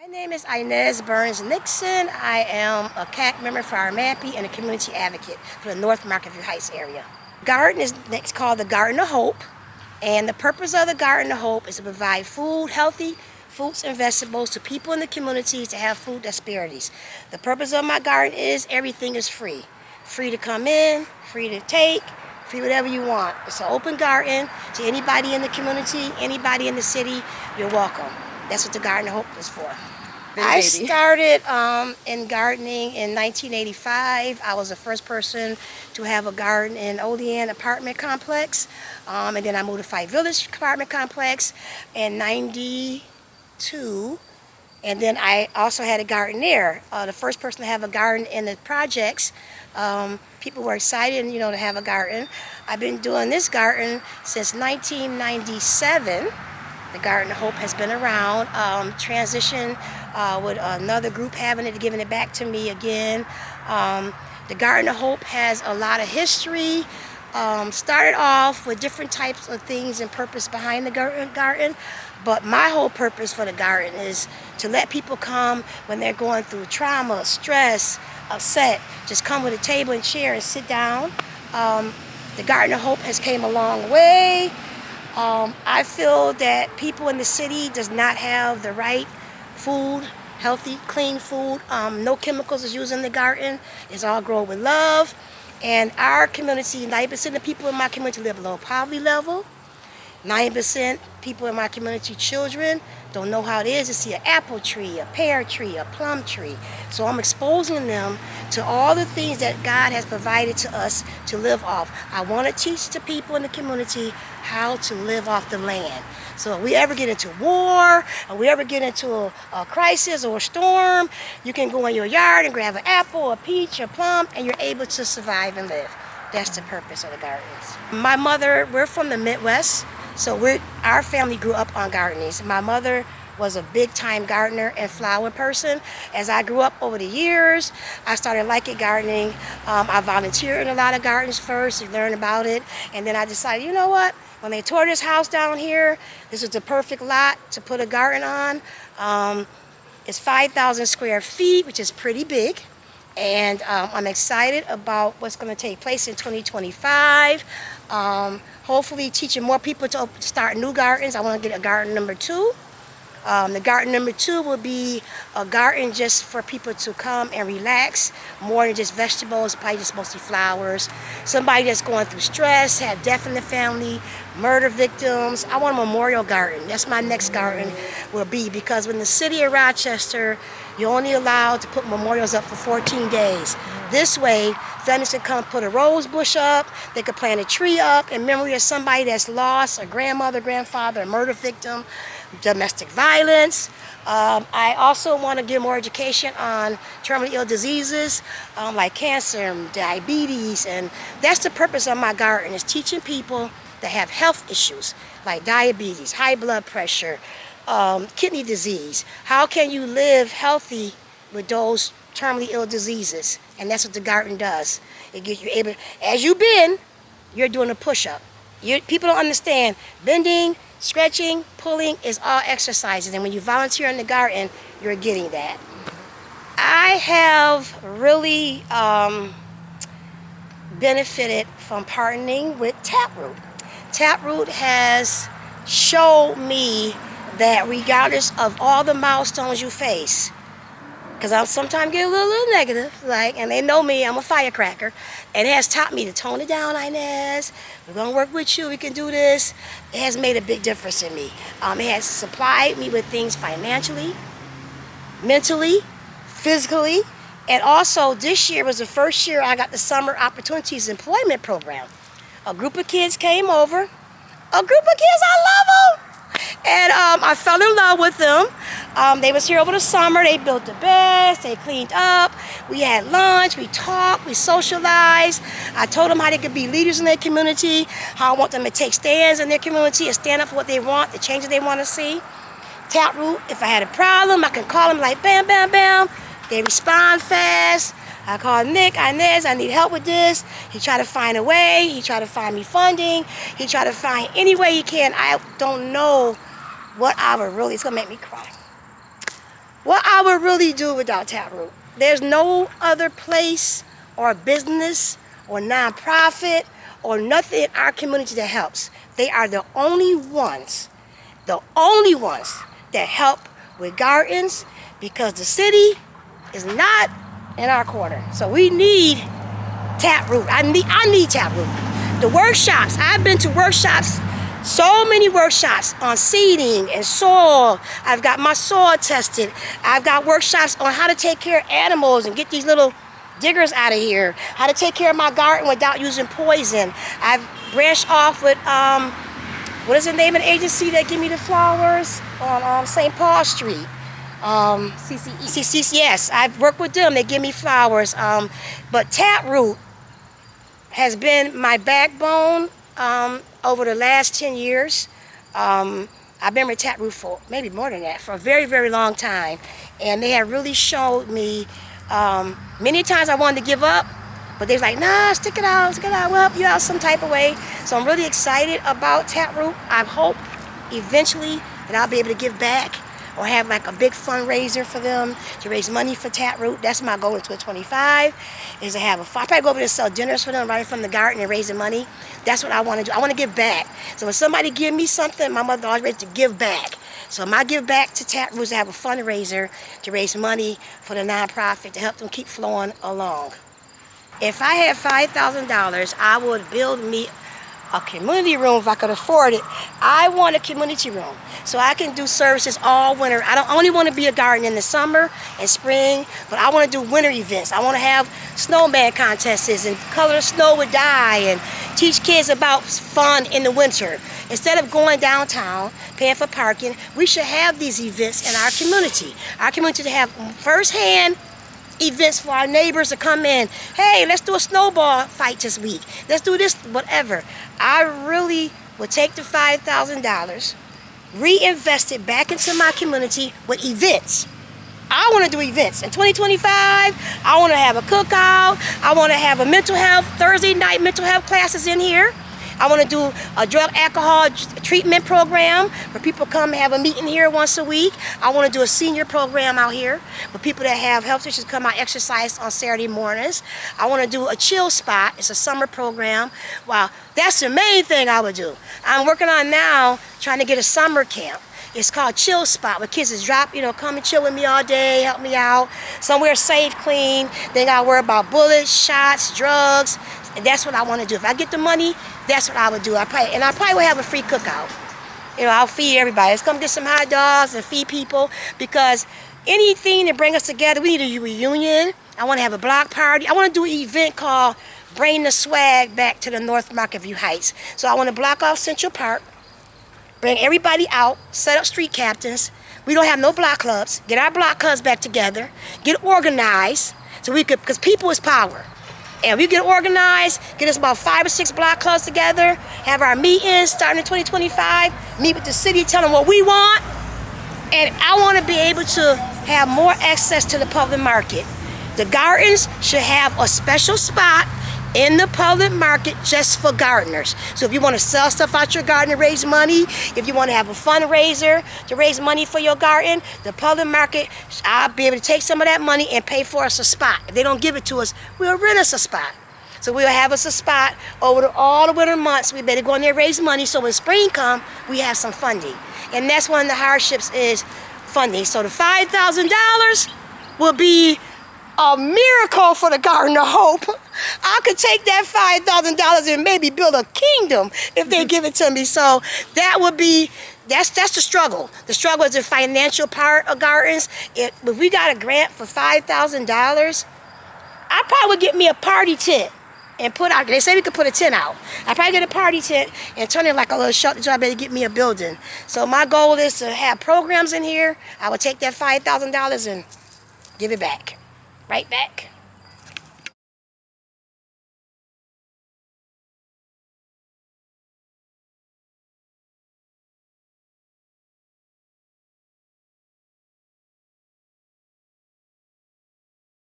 My name is Inez Burns-Nixon. I am a CAC member for our MAPI and a community advocate for the North Marketview Heights area. Garden is next called the Garden of Hope, and the purpose of the Garden of Hope is to provide food, healthy fruits and vegetables to people in the communities to have food disparities. The purpose of my garden is everything is free. Free to come in, free to take, free whatever you want. It's an open garden to anybody in the community, anybody in the city, you're welcome. That's what the Garden of Hope is for. I started in gardening in 1985. I was the first person to have a garden in Olean apartment complex. And then I moved to Five Village apartment complex in 92. And then I also had a garden there. The first person to have a garden in the projects. People were excited, to have a garden. I've been doing this garden since 1997. The Garden of Hope has been around. Transition with another group having it, giving it back to me again. The Garden of Hope has a lot of history. Started off with different types of things and purpose behind the garden. But my whole purpose for the garden is to let people come when they're going through trauma, stress, upset. Just come with a table and chair and sit down. The Garden of Hope has came a long way. I feel that people in the city does not have the right food, healthy, clean food. No chemicals is used in the garden. It's all grown with love. And our community, 90% of the people in my community live below poverty level. 90% people in my community, children, don't know how it is to see an apple tree, a pear tree, a plum tree. So I'm exposing them to all the things that God has provided to us to live off. I want to teach the people in the community how to live off the land. So if we ever get into war, or we ever get into a crisis or a storm, you can go in your yard and grab an apple, a peach, a plum, and you're able to survive and live. That's the purpose of the gardens. My mother, we're from the Midwest. So our family grew up on gardening. My mother was a big-time gardener and flower person. As I grew up over the years, I started liking gardening. I volunteered in a lot of gardens first to learn about it. And then I decided, you know what? When they tore this house down here, this was the perfect lot to put a garden on. It's 5,000 square feet, which is pretty big. And I'm excited about what's going to take place in 2025. Hopefully teaching more people to start new gardens. I want to get a garden number 2. The garden number 2 will be a garden just for people to come and relax, more than just vegetables, probably just mostly flowers. Somebody that's going through stress, had death in the family, murder victims. I want a memorial garden. That's my next garden will be, because when the city of Rochester, you're only allowed to put memorials up for 14 days. This way, families can come put a rose bush up, they could plant a tree up in memory of somebody that's lost, a grandmother, grandfather, a murder victim, domestic violence. I also want to give more education on terminally ill diseases like cancer and diabetes, and that's the purpose of my garden, is teaching people that have health issues like diabetes, high blood pressure, kidney disease. How can you live healthy with those terminally ill diseases? And that's what the garden does. It gets you able, as you bend, you're doing a push-up. People don't understand. Bending, stretching, pulling is all exercises. And when you volunteer in the garden, you're getting that. I have really benefited from partnering with Taproot. Taproot has showed me that regardless of all the milestones you face, because I sometimes get a little negative, and they know me, I'm a firecracker, and it has taught me to tone it down, Inez. We're gonna work with you, we can do this. It has made a big difference in me. It has supplied me with things financially, mentally, physically, and also this year was the first year I got the Summer Opportunities Employment Program. A group of kids came over, I love them! And I fell in love with them. They was here over the summer. They built the beds, they cleaned up, we had lunch, we talked, we socialized. I told them how they could be leaders in their community, how I want them to take stands in their community and stand up for what they want, the changes they want to see. Taproot, if I had a problem, I can call them like bam, bam, bam. They respond fast. I called Nick, Inez, I need help with this. He tried to find a way. He tried to find me funding. He tried to find any way he can. I don't know what I would really, it's gonna make me cry. what I would really do without Taproot. There's no other place or business or nonprofit or nothing in our community that helps. They are the only ones that help with gardens, because the city is not in our corner. So we need Taproot. I need Taproot. The workshops, I've been to workshops, so many workshops on seeding and soil. I've got my soil tested. I've got workshops on how to take care of animals and get these little diggers out of here, how to take care of my garden without using poison. I've branched off with, what is the name of the agency that give me the flowers on St. Paul Street? CCE. Yes, I've worked with them. They give me flowers. But Taproot has been my backbone over the last 10 years. I've been with Taproot for maybe more than that, for a very, very long time. And they have really showed me, many times I wanted to give up, but they was like, nah, stick it out, we'll help you out some type of way. So I'm really excited about Taproot. I hope eventually that I'll be able to give back or have like a big fundraiser for them to raise money for Taproot. That's my goal in 2025, is to have I'll probably go over there and sell dinners for them right from the garden and raising money. That's what I want to do. I want to give back. So when somebody give me something, my mother always ready to give back. So my give back to Taproot is to have a fundraiser to raise money for the nonprofit to help them keep flowing along. If I had $5,000, I would build me a community room if I could afford it. I want a community room so I can do services all winter. I don't only want to be a garden in the summer and spring, but I want to do winter events. I want to have snowman contests and color the snow with dye and teach kids about fun in the winter. Instead of going downtown, paying for parking, we should have these events in our community. Our community to have firsthand events for our neighbors to come in. Hey, let's do a snowball fight this week. Let's do this, whatever. I really would take the $5,000, reinvest it back into my community with events. I want to do events. In 2025, I want to have a cookout. I want to have a mental health, Thursday night mental health classes in here. I want to do a drug alcohol treatment program where people come have a meeting here once a week. I want to do a senior program out here where people that have health issues come out exercise on Saturday mornings. I want to do a chill spot. It's a summer program. Wow, that's the main thing I would do. I'm working on now trying to get a summer camp. It's called Chill Spot, where kids just drop, come and chill with me all day, help me out. Somewhere safe, clean. They got to worry about bullets, shots, drugs. And that's what I want to do. If I get the money, that's what I would do. I probably would have a free cookout. I'll feed everybody. Let's come get some hot dogs and feed people, because anything to bring us together, we need a reunion. I want to have a block party. I want to do an event called Bring the Swag Back to the North Market View Heights. So I want to block off Central Park, bring everybody out, set up street captains. We don't have no block clubs. Get our block clubs back together. Get organized so we could, because people is power. And we get organized, get us about 5 or 6 block clubs together, have our meetings starting in 2025, meet with the city, tell them what we want. And I want to be able to have more access to the public market. The gardens should have a special spot in the public market just for gardeners. So if you want to sell stuff out your garden to raise money, if you want to have a fundraiser to raise money for your garden, the public market, I'll be able to take some of that money and pay for us a spot. If they don't give it to us, we'll rent us a spot. So we'll have us a spot over all the winter months. We better go in there and raise money so when spring comes, we have some funding. And that's one of the hardships is funding. So the $5,000 will be a miracle for the Garden of Hope. I could take that $5,000 and maybe build a kingdom if they give it to me. So that would be, that's the struggle. The struggle is the financial part of gardens. If we got a grant for $5,000, I probably would get me a party tent and put out, they say we could put a tent out. I probably get a party tent and turn it like a little shelter job to get me a building. So my goal is to have programs in here. I would take that $5,000 and give it back. Right back.